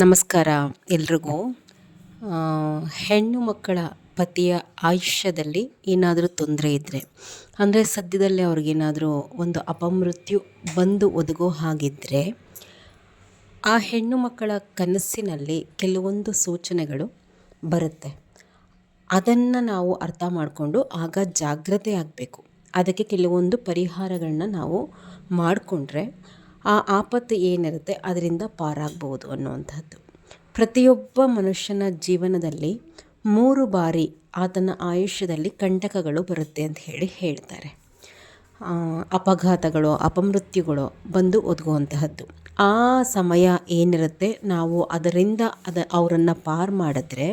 ನಮಸ್ಕಾರ ಎಲ್ರಿಗೂ. ಹೆಣ್ಣು ಮಕ್ಕಳ ಪತಿಯ ಆಯುಷ್ಯದಲ್ಲಿ ಏನಾದರೂ ತೊಂದರೆ ಇದ್ದರೆ, ಅಂದರೆ ಸದ್ಯದಲ್ಲೇ ಅವ್ರಿಗೇನಾದರೂ ಒಂದು ಅಪಮೃತ್ಯು ಬಂದು ಒದಗೋ ಹಾಗಿದ್ದರೆ, ಆ ಹೆಣ್ಣು ಮಕ್ಕಳ ಕನಸಿನಲ್ಲಿ ಕೆಲವೊಂದು ಸೂಚನೆಗಳು ಬರುತ್ತೆ. ಅದನ್ನು ನಾವು ಅರ್ಥ ಮಾಡಿಕೊಂಡು ಆಗ ಜಾಗ್ರತೆ ಆಗಬೇಕು. ಅದಕ್ಕೆ ಕೆಲವೊಂದು ಪರಿಹಾರಗಳನ್ನ ನಾವು ಮಾಡಿಕೊಂಡ್ರೆ ಆ ಆಪತ್ತು ಏನಿರುತ್ತೆ ಅದರಿಂದ ಪಾರಾಗ್ಬೋದು ಅನ್ನುವಂಥದ್ದು. ಪ್ರತಿಯೊಬ್ಬ ಮನುಷ್ಯನ ಜೀವನದಲ್ಲಿ 3 ಬಾರಿ ಆತನ ಆಯುಷ್ಯದಲ್ಲಿ ಕಂಟಕಗಳು ಬರುತ್ತೆ ಅಂತ ಹೇಳ್ತಾರೆ. ಅಪಘಾತಗಳು, ಅಪಮೃತ್ಯುಗಳು ಬಂದು ಒದಗುವಂತಹದ್ದು. ಆ ಸಮಯ ಏನಿರುತ್ತೆ ನಾವು ಅದರಿಂದ ಅವರನ್ನು ಪಾರು ಮಾಡಿದ್ರೆ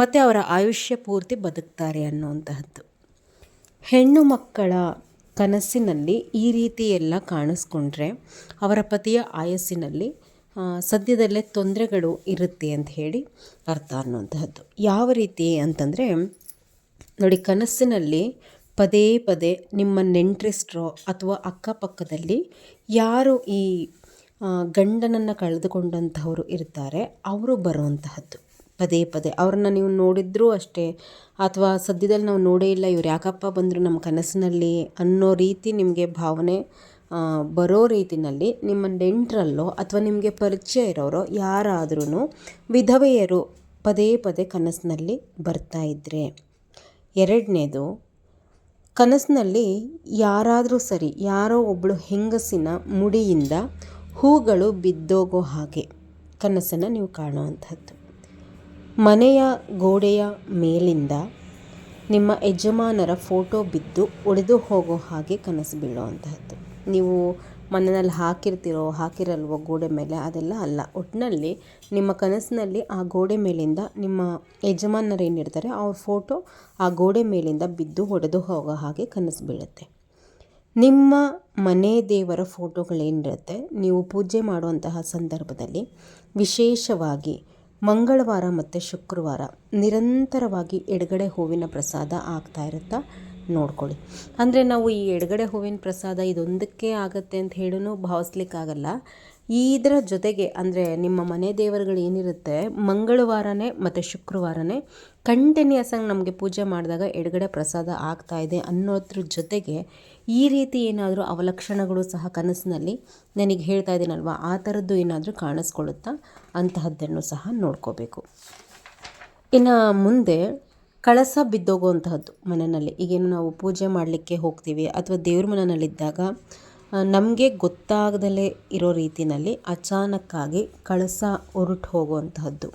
ಮತ್ತು ಅವರ ಆಯುಷ್ಯ ಪೂರ್ತಿ ಬದುಕ್ತಾರೆ ಅನ್ನುವಂತಹದ್ದು. ಹೆಣ್ಣು ಮಕ್ಕಳ ಕನಸಿನಲ್ಲಿ ಈ ರೀತಿ ಎಲ್ಲ ಕಾಣಿಸ್ಕೊಂಡ್ರೆ ಅವರ ಪತಿಯ ಆಯಸ್ಸಿನಲ್ಲಿ ಸದ್ಯದಲ್ಲೇ ತೊಂದರೆಗಳು ಇರುತ್ತೆ ಅಂತ ಹೇಳಿ ಅರ್ಥ ಅನ್ನುವಂತಹದ್ದು. ಯಾವ ರೀತಿ ಅಂತಂದರೆ ನೋಡಿ, ಕನಸಿನಲ್ಲಿ ಪದೇ ಪದೇ ನಿಮ್ಮ ನೆಂಟರಿಷ್ಟರೋ ಅಥವಾ ಅಕ್ಕಪಕ್ಕದಲ್ಲಿ ಯಾರು ಈ ಗಂಡನನ್ನು ಕಳೆದುಕೊಂಡಂತಹವರು ಇರ್ತಾರೆ ಅವರು ಬರುವಂತಹದ್ದು. ಪದೇ ಪದೇ ಅವ್ರನ್ನ ನೀವು ನೋಡಿದ್ರೂ ಅಷ್ಟೇ, ಅಥವಾ ಸದ್ಯದಲ್ಲಿ ನಾವು ನೋಡೇ ಇಲ್ಲ, ಇವ್ರು ಯಾಕಪ್ಪ ಬಂದರು ನಮ್ಮ ಕನಸಿನಲ್ಲಿ ಅನ್ನೋ ರೀತಿ ನಿಮಗೆ ಭಾವನೆ ಬರೋ ರೀತಿಯಲ್ಲಿ ನಿಮ್ಮ ನೆಂಟರಲ್ಲೋ ಅಥವಾ ನಿಮಗೆ ಪರಿಚಯ ಇರೋರೋ ಯಾರಾದ್ರೂ ವಿಧವೆಯರು ಪದೇ ಪದೇ ಕನಸಿನಲ್ಲಿ ಬರ್ತಾ ಇದ್ದರೆ. ಎರಡನೇದು, ಕನಸಿನಲ್ಲಿ ಯಾರಾದರೂ ಸರಿ ಯಾರೋ ಒಬ್ಬಳು ಹೆಂಗಸಿನ ಮುಡಿಯಿಂದ ಹೂಗಳು ಬಿದ್ದೋಗೋ ಹಾಗೆ ಕನಸನ್ನು ನೀವು ಕಾಣುವಂಥದ್ದು. ಮನೆಯ ಗೋಡೆಯ ಮೇಲಿಂದ ನಿಮ್ಮ ಯಜಮಾನರ ಫೋಟೋ ಬಿದ್ದು ಒಡೆದು ಹೋಗೋ ಹಾಗೆ ಕನಸು ಬೀಳುವಂತಹದ್ದು. ನೀವು ಮನೆಯಲ್ಲಿ ಹಾಕಿರಲ್ವೋ ಗೋಡೆ ಮೇಲೆ, ಅದೆಲ್ಲ ಅಲ್ಲ. ಒಟ್ಟಿನಲ್ಲಿ ನಿಮ್ಮ ಕನಸಿನಲ್ಲಿ ಆ ಗೋಡೆ ಮೇಲಿಂದ ನಿಮ್ಮ ಯಜಮಾನರೇನಿರ್ತಾರೆ ಅವ್ರ ಫೋಟೋ ಆ ಗೋಡೆ ಮೇಲಿಂದ ಬಿದ್ದು ಒಡೆದು ಹೋಗೋ ಹಾಗೆ ಕನಸು ಬೀಳುತ್ತೆ. ನಿಮ್ಮ ಮನೆ ದೇವರ ಫೋಟೋಗಳೇನಿರುತ್ತೆ ನೀವು ಪೂಜೆ ಮಾಡುವಂತಹ ಸಂದರ್ಭದಲ್ಲಿ ವಿಶೇಷವಾಗಿ ಮಂಗಳವಾರ ಮತ್ತು ಶುಕ್ರವಾರ ನಿರಂತರವಾಗಿ ಎಡಗಡೆ ಹೂವಿನ ಪ್ರಸಾದ ಆಗ್ತಾ ಇರುತ್ತಾ ನೋಡ್ಕೊಳ್ಳಿ. ಅಂದರೆ ನಾವು ಈ ಎಡಗಡೆ ಹೂವಿನ ಪ್ರಸಾದ ಇದೊಂದಕ್ಕೆ ಆಗುತ್ತೆ ಅಂತ ಹೇಳೂ ಭಾವಿಸ್ಲಿಕ್ಕಾಗಲ್ಲ. ಇದರ ಜೊತೆಗೆ ಅಂದರೆ ನಿಮ್ಮ ಮನೆ ದೇವರುಗಳು ಏನಿರುತ್ತೆ ಮಂಗಳವಾರನೇ ಮತ್ತು ಶುಕ್ರವಾರನೇ ಕಂಟಿನ್ಯೂಸ್ ಆಗಿ ನಮಗೆ ಪೂಜೆ ಮಾಡಿದಾಗ ಎಡಗಡೆ ಪ್ರಸಾದ ಆಗ್ತಾ ಇದೆ ಅನ್ನೋದ್ರ ಜೊತೆಗೆ ಈ ರೀತಿ ಏನಾದರೂ ಅವಲಕ್ಷಣಗಳು ಸಹ ಕನಸಿನಲ್ಲಿ ನನಗೆ ಹೇಳ್ತಾ ಇದ್ದೀನಲ್ವ, ಆ ಥರದ್ದು ಏನಾದರೂ ಕಾಣಿಸ್ಕೊಳ್ಳುತ್ತಾ ಅಂತಹದ್ದನ್ನು ಸಹ ನೋಡ್ಕೋಬೇಕು. ಇನ್ನು ಮುಂದೆ ಕಳಸ ಬಿದ್ದೋಗುವಂತಹದ್ದು ಮನೆಯಲ್ಲಿ. ಈಗೇನು ನಾವು ಪೂಜೆ ಮಾಡಲಿಕ್ಕೆ ಹೋಗ್ತೀವಿ ಅಥವಾ ದೇವ್ರ ಮನೆಯಲ್ಲಿದ್ದಾಗ ನಮಗೆ ಗೊತ್ತಾಗದಲೇ ಇರೋ ರೀತಿಯಲ್ಲಿ ಅಚಾನಕ್ಕಾಗಿ ಕಳಸ ಹೊರಟು ಹೋಗುವಂತಹದ್ದು,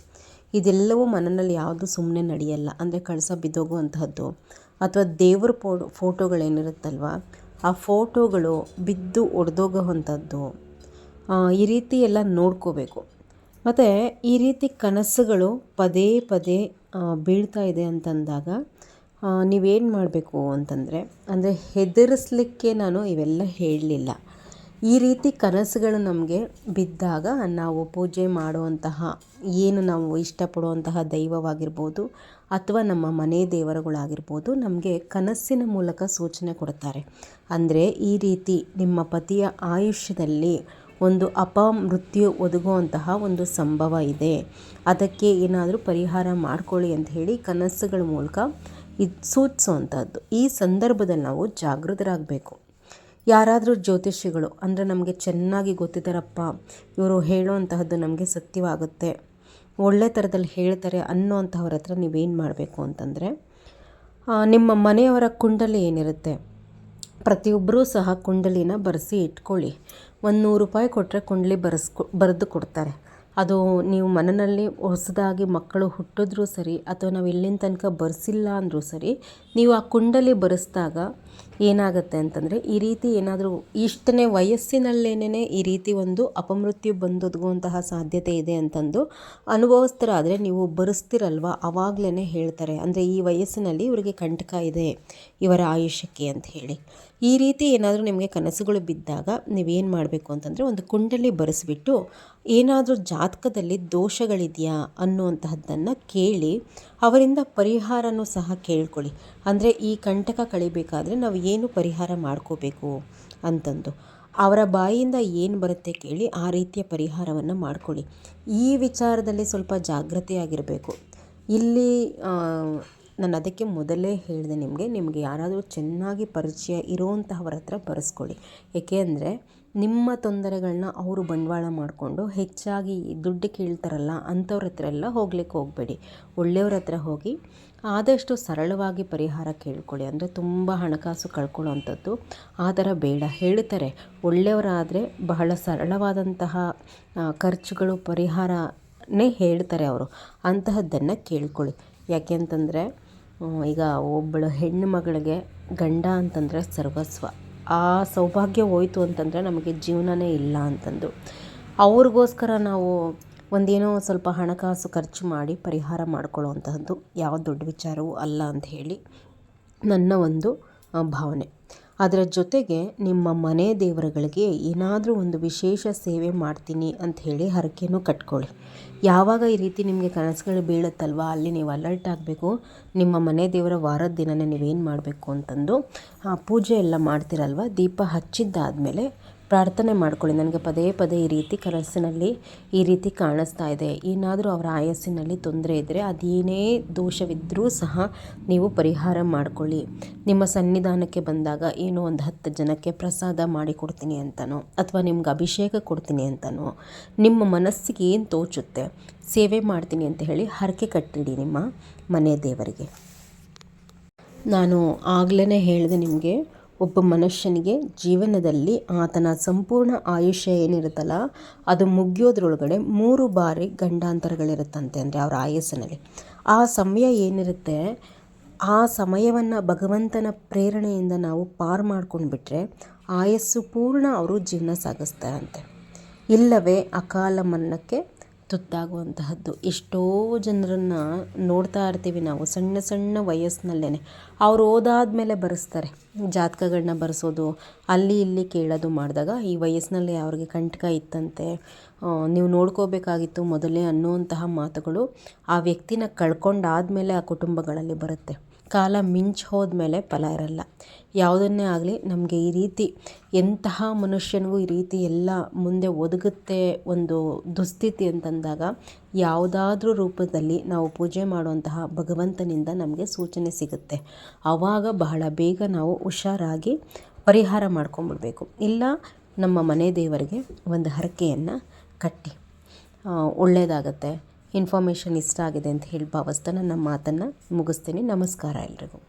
ಇದೆಲ್ಲವೂ ಮನೆಯಲ್ಲಿ ಯಾವುದು ಸುಮ್ಮನೆ ನಡೆಯಲ್ಲ. ಅಂದರೆ ಕಳಸ ಬಿದ್ದೋಗುವಂತಹದ್ದು ಅಥವಾ ದೇವ್ರ ಫೋಟೋಗಳೇನಿರುತ್ತಲ್ವ ಆ ಫೋಟೋಗಳು ಬಿದ್ದು ಒಡೆದೋಗೋವಂಥದ್ದು, ಈ ರೀತಿ ಎಲ್ಲ ನೋಡ್ಕೋಬೇಕು. ಮತ್ತು ಈ ರೀತಿ ಕನಸುಗಳು ಪದೇ ಪದೇ ಬೀಳ್ತಾ ಇದೆ ಅಂತಂದಾಗ ನೀವೇನು ಮಾಡಬೇಕು ಅಂತಂದರೆ, ಅಂದರೆ ಹೆದರಿಸ್ಲಿಕ್ಕೆ ನಾನು ಇವೆಲ್ಲ ಹೇಳಲಿಲ್ಲ. ಈ ರೀತಿ ಕನಸುಗಳು ನಮಗೆ ಬಿದ್ದಾಗ ನಾವು ಪೂಜೆ ಮಾಡುವಂತಹ ಏನು ನಾವು ಇಷ್ಟಪಡುವಂತಹ ದೈವವಾಗಿರ್ಬೋದು ಅಥವಾ ನಮ್ಮ ಮನೆ ದೇವರುಗಳಾಗಿರ್ಬೋದು ನಮಗೆ ಕನಸಿನ ಮೂಲಕ ಸೂಚನೆ ಕೊಡ್ತಾರೆ. ಅಂದರೆ ಈ ರೀತಿ ನಿಮ್ಮ ಪತಿಯ ಆಯುಷ್ಯದಲ್ಲಿ ಒಂದು ಅಪಮೃತ್ಯು ಒದಗುವಂತಹ ಒಂದು ಸಂಭವ ಇದೆ, ಅದಕ್ಕೆ ಏನಾದರೂ ಪರಿಹಾರ ಮಾಡ್ಕೊಳ್ಳಿ ಅಂತ ಹೇಳಿ ಕನಸುಗಳ ಮೂಲಕ ಇದು ಸೂಚಿಸುವಂಥದ್ದು. ಈ ಸಂದರ್ಭದಲ್ಲಿ ನಾವು ಜಾಗೃತರಾಗಬೇಕು. ಯಾರಾದರೂ ಜ್ಯೋತಿಷಿಗಳು ಅಂದರೆ ನಮಗೆ ಚೆನ್ನಾಗಿ ಗೊತ್ತಿದ್ದಾರಪ್ಪ, ಇವರು ಹೇಳುವಂತಹದ್ದು ನಮಗೆ ಸತ್ಯವಾಗುತ್ತೆ, ಒಳ್ಳೆ ಥರದಲ್ಲಿ ಹೇಳ್ತಾರೆ ಅನ್ನೋವಂಥವ್ರ ಹತ್ರ ನೀವೇನು ಮಾಡಬೇಕು ಅಂತಂದರೆ, ನಿಮ್ಮ ಮನೆಯವರ ಕುಂಡಲಿ ಏನಿರುತ್ತೆ ಪ್ರತಿಯೊಬ್ಬರೂ ಸಹ ಕುಂಡಲಿನ ಬರೆಸಿ ಇಟ್ಕೊಳ್ಳಿ. 100 ರೂಪಾಯಿ ಕೊಟ್ಟರೆ ಕುಂಡಲಿ ಬರೆದು ಕೊಡ್ತಾರೆ. ಅದು ನೀವು ಮನೆಯಲ್ಲಿ ಹೊಸದಾಗಿ ಮಕ್ಕಳು ಹುಟ್ಟಿದ್ರೂ ಸರಿ ಅಥವಾ ನಾವು ಇಲ್ಲಿನ ತನಕ ಬರೆಸಿಲ್ಲ ಅಂದರೂ ಸರಿ, ನೀವು ಆ ಕುಂಡಲಿ ಬರೆಸಿದಾಗ ಏನಾಗುತ್ತೆ ಅಂತಂದರೆ, ಈ ರೀತಿ ಏನಾದರೂ ಇಷ್ಟನೇ ವಯಸ್ಸಿನಲ್ಲೇನೇ ಈ ರೀತಿ ಒಂದು ಅಪಮೃತ್ಯು ಬಂದೊದಗುವಂತಹ ಸಾಧ್ಯತೆ ಇದೆ ಅಂತಂದು ಅನುಭವಸ್ಥರಾದರೆ ನೀವು ಬರೆಸ್ತಿರಲ್ವ ಆವಾಗಲೇ ಹೇಳ್ತಾರೆ, ಅಂದರೆ ಈ ವಯಸ್ಸಿನಲ್ಲಿ ಇವರಿಗೆ ಕಂಟಕ ಇದೆ ಇವರ ಆಯುಷ್ಯಕ್ಕೆ ಅಂತ ಹೇಳಿ. ಈ ರೀತಿ ಏನಾದರೂ ನಿಮಗೆ ಕನಸುಗಳು ಬಿದ್ದಾಗ ನೀವೇನು ಮಾಡಬೇಕು ಅಂತಂದರೆ, ಒಂದು ಕುಂಡಲಿ ಬರೆಸ್ಬಿಟ್ಟು ಏನಾದರೂ ಜಾತಕದಲ್ಲಿ ದೋಷಗಳಿದೆಯಾ ಅನ್ನುವಂತಹದ್ದನ್ನು ಕೇಳಿ ಅವರಿಂದ ಪರಿಹಾರನೂ ಸಹ ಕೇಳ್ಕೊಳ್ಳಿ. ಅಂದರೆ ಈ ಕಂಟಕ ಕಳಿಬೇಕಾದ್ರೆ ನಾವು ಏನು ಪರಿಹಾರ ಮಾಡ್ಕೋಬೇಕು ಅಂತಂದು ಅವರ ಬಾಯಿಯಿಂದ ಏನು ಬರುತ್ತೆ ಕೇಳಿ ಆ ರೀತಿಯ ಪರಿಹಾರವನ್ನು ಮಾಡ್ಕೊಳ್ಳಿ. ಈ ವಿಚಾರದಲ್ಲಿ ಸ್ವಲ್ಪ ಜಾಗೃತೆಯಾಗಿರಬೇಕು. ಇಲ್ಲಿ ನಾನು ಅದಕ್ಕೆ ಮೊದಲೇ ಹೇಳಿದೆ ನಿಮಗೆ ಯಾರಾದರೂ ಚೆನ್ನಾಗಿ ಪರಿಚಯ ಇರೋವಂತಹವರ ಹತ್ರ ಬರೆಸ್ಕೊಳ್ಳಿ. ಏಕೆ ಅಂದರೆ ನಿಮ್ಮ ತೊಂದರೆಗಳನ್ನ ಅವರು ಬಂಡವಾಳ ಮಾಡಿಕೊಂಡು ಹೆಚ್ಚಾಗಿ ದುಡ್ಡು ಕೇಳ್ತಾರಲ್ಲ ಅಂಥವ್ರ ಹತ್ರ ಎಲ್ಲ ಹೋಗ್ಲಿಕ್ಕೆ ಹೋಗಬೇಡಿ. ಒಳ್ಳೆಯವ್ರ ಹತ್ರ ಹೋಗಿ ಆದಷ್ಟು ಸರಳವಾಗಿ ಪರಿಹಾರ ಕೇಳ್ಕೊಳ್ಳಿ. ಅಂದರೆ ತುಂಬ ಹಣಕಾಸು ಕಳ್ಕೊಳ್ಳೋವಂಥದ್ದು ಆ ಥರ ಬೇಡ. ಹೇಳ್ತಾರೆ ಒಳ್ಳೆಯವರಾದರೆ ಬಹಳ ಸರಳವಾದಂತಹ ಖರ್ಚುಗಳು ಪರಿಹಾರನೇ ಹೇಳ್ತಾರೆ ಅವರು. ಅಂತಹದ್ದನ್ನು ಕೇಳ್ಕೊಳ್ಳಿ. ಯಾಕೆ ಅಂತಂದರೆ ಈಗ ಒಬ್ಬಳು ಹೆಣ್ಣು ಮಗಳಿಗೆ ಗಂಡ ಅಂತಂದರೆ ಸರ್ವಸ್ವ. ಆ ಸೌಭಾಗ್ಯ ಹೋಯ್ತು ಅಂತಂದರೆ ನಮಗೆ ಜೀವನನೇ ಇಲ್ಲ ಅಂತಂದು ಅವ್ರಿಗೋಸ್ಕರ ನಾವು ಒಂದೇನೋ ಸ್ವಲ್ಪ ಹಣಕಾಸು ಖರ್ಚು ಮಾಡಿ ಪರಿಹಾರ ಮಾಡ್ಕೊಳ್ಳೋವಂತಹದ್ದು ಯಾವ ದೊಡ್ಡ ವಿಚಾರವೂ ಅಲ್ಲ ಅಂತ ಹೇಳಿ ನನ್ನ ಒಂದು ಭಾವನೆ. ಅದರ ಜೊತೆಗೆ ನಿಮ್ಮ ಮನೆ ದೇವರುಗಳಿಗೆ ಏನಾದರೂ ಒಂದು ವಿಶೇಷ ಸೇವೆ ಮಾಡ್ತೀನಿ ಅಂತ ಹೇಳಿ ಹರಕೆನೂ ಕಟ್ಕೊಳ್ಳಿ. ಯಾವಾಗ ಈ ರೀತಿ ನಿಮಗೆ ಕನಸುಗಳು ಬೀಳುತ್ತಲ್ವ ಅಲ್ಲಿ ನೀವು ಅಲರ್ಟ್ ಆಗಬೇಕು. ನಿಮ್ಮ ಮನೆ ದೇವರ ವಾರದ ದಿನನೇ ನೀವೇನು ಮಾಡಬೇಕು ಅಂತಂದು ಪೂಜೆ ಎಲ್ಲ ಮಾಡ್ತೀರಲ್ವ, ದೀಪ ಹಚ್ಚಿದ್ದಾದಮೇಲೆ ಪ್ರಾರ್ಥನೆ ಮಾಡ್ಕೊಳ್ಳಿ. ನನಗೆ ಪದೇ ಪದೇ ಈ ರೀತಿ ಕನಸಿನಲ್ಲಿ ಈ ರೀತಿ ಕಾಣಿಸ್ತಾ ಇದೆ, ಏನಾದರೂ ಅವರ ಆಯಸ್ಸಿನಲ್ಲಿ ತೊಂದರೆ ಇದ್ದರೆ ಅದೇನೇ ದೋಷವಿದ್ದರೂ ಸಹ ನೀವು ಪರಿಹಾರ ಮಾಡಿಕೊಳ್ಳಿ. ನಿಮ್ಮ ಸನ್ನಿಧಾನಕ್ಕೆ ಬಂದಾಗ ಏನೋ ಒಂದು 10 ಜನಕ್ಕೆ ಪ್ರಸಾದ ಮಾಡಿ ಕೊಡ್ತೀನಿ ಅಂತನೋ ಅಥವಾ ನಿಮ್ಗೆ ಅಭಿಷೇಕ ಕೊಡ್ತೀನಿ ಅಂತನೋ ನಿಮ್ಮ ಮನಸ್ಸಿಗೆ ಏನು ತೋಚುತ್ತೆ ಸೇವೆ ಮಾಡ್ತೀನಿ ಅಂತ ಹೇಳಿ ಹರಕೆ ಕಟ್ಟಿಡಿ ನಿಮ್ಮ ಮನೆ ದೇವರಿಗೆ. ನಾನು ಆಗಲೇ ಹೇಳಿದೆ ನಿಮಗೆ, ಒಬ್ಬ ಮನುಷ್ಯನಿಗೆ ಜೀವನದಲ್ಲಿ ಆತನ ಸಂಪೂರ್ಣ ಆಯುಷ್ಯ ಏನಿರುತ್ತಲ್ಲ ಅದು ಮುಗಿಯೋದ್ರೊಳಗಡೆ 3 ಬಾರಿ ಗಂಡಾಂತರಗಳಿರುತ್ತಂತೆ. ಅಂದರೆ ಅವರ ಆಯಸ್ಸಿನಲ್ಲಿ ಆ ಸಮಯ ಏನಿರುತ್ತೆ ಆ ಸಮಯವನ್ನು ಭಗವಂತನ ಪ್ರೇರಣೆಯಿಂದ ನಾವು ಪಾರು ಮಾಡ್ಕೊಂಡ್ಬಿಟ್ರೆ ಆಯಸ್ಸು ಪೂರ್ಣ ಅವರು ಜೀವನ ಸಾಗಿಸ್ತಾರಂತೆ. ಇಲ್ಲವೇ ಅಕಾಲ ಮರಣಕ್ಕೆ ತುತ್ತಾಗುವಂತಹದ್ದು. ಎಷ್ಟೋ ಜನರನ್ನು ನೋಡ್ತಾ ಇರ್ತೀವಿ ನಾವು, ಸಣ್ಣ ಸಣ್ಣ ವಯಸ್ಸಿನಲ್ಲೇ ಅವ್ರು ಓದಾದ್ಮೇಲೆ ಬರೆಸ್ತಾರೆ. ಜಾತಕಗಳನ್ನ ಬರೆಸೋದು ಅಲ್ಲಿ ಇಲ್ಲಿ ಕೇಳೋದು ಮಾಡಿದಾಗ ಈ ವಯಸ್ಸಿನಲ್ಲಿ ಅವ್ರಿಗೆ ಕಂಟಕ ಇತ್ತಂತೆ, ನೀವು ನೋಡ್ಕೋಬೇಕಾಗಿತ್ತು ಮೊದಲೇ ಅನ್ನುವಂತಹ ಮಾತುಗಳು ಆ ವ್ಯಕ್ತಿನ ಕಳ್ಕೊಂಡಾದಮೇಲೆ ಆ ಕುಟುಂಬಗಳಲ್ಲಿ ಬರುತ್ತೆ. ಕಾಲ ಮಿಂಚು ಹೋದ್ಮೇಲೆ ಫಲ ಇರಲ್ಲ. ಯಾವುದನ್ನೇ ಆಗಲಿ ನಮಗೆ ಈ ರೀತಿ ಎಂತಹ ಮನುಷ್ಯನಿಗೂ ಈ ರೀತಿ ಎಲ್ಲ ಮುಂದೆ ಒದಗುತ್ತೆ ಒಂದು ದುಸ್ಥಿತಿ ಅಂತಂದಾಗ ಯಾವುದಾದ್ರೂ ರೂಪದಲ್ಲಿ ನಾವು ಪೂಜೆ ಮಾಡುವಂತಹ ಭಗವಂತನಿಂದ ನಮಗೆ ಸೂಚನೆ ಸಿಗುತ್ತೆ. ಆವಾಗ ಬಹಳ ಬೇಗ ನಾವು ಹುಷಾರಾಗಿ ಪರಿಹಾರ ಮಾಡ್ಕೊಂಬಿಡ್ಬೇಕು. ಇಲ್ಲ ನಮ್ಮ ಮನೆ ದೇವರಿಗೆ ಒಂದು ಹರಕೆಯನ್ನು ಕಟ್ಟಿ ಒಳ್ಳೆಯದಾಗತ್ತೆ. ಇನ್ಫಾರ್ಮೇಷನ್ ಇಷ್ಟ ಆಗಿದೆ ಅಂತ ಹೇಳಿ ಭಾವಿಸ್ತಾ ನನ್ನ ಮಾತನ್ನು ಮುಗಿಸ್ತೀನಿ. ನಮಸ್ಕಾರ ಎಲ್ರಿಗೂ.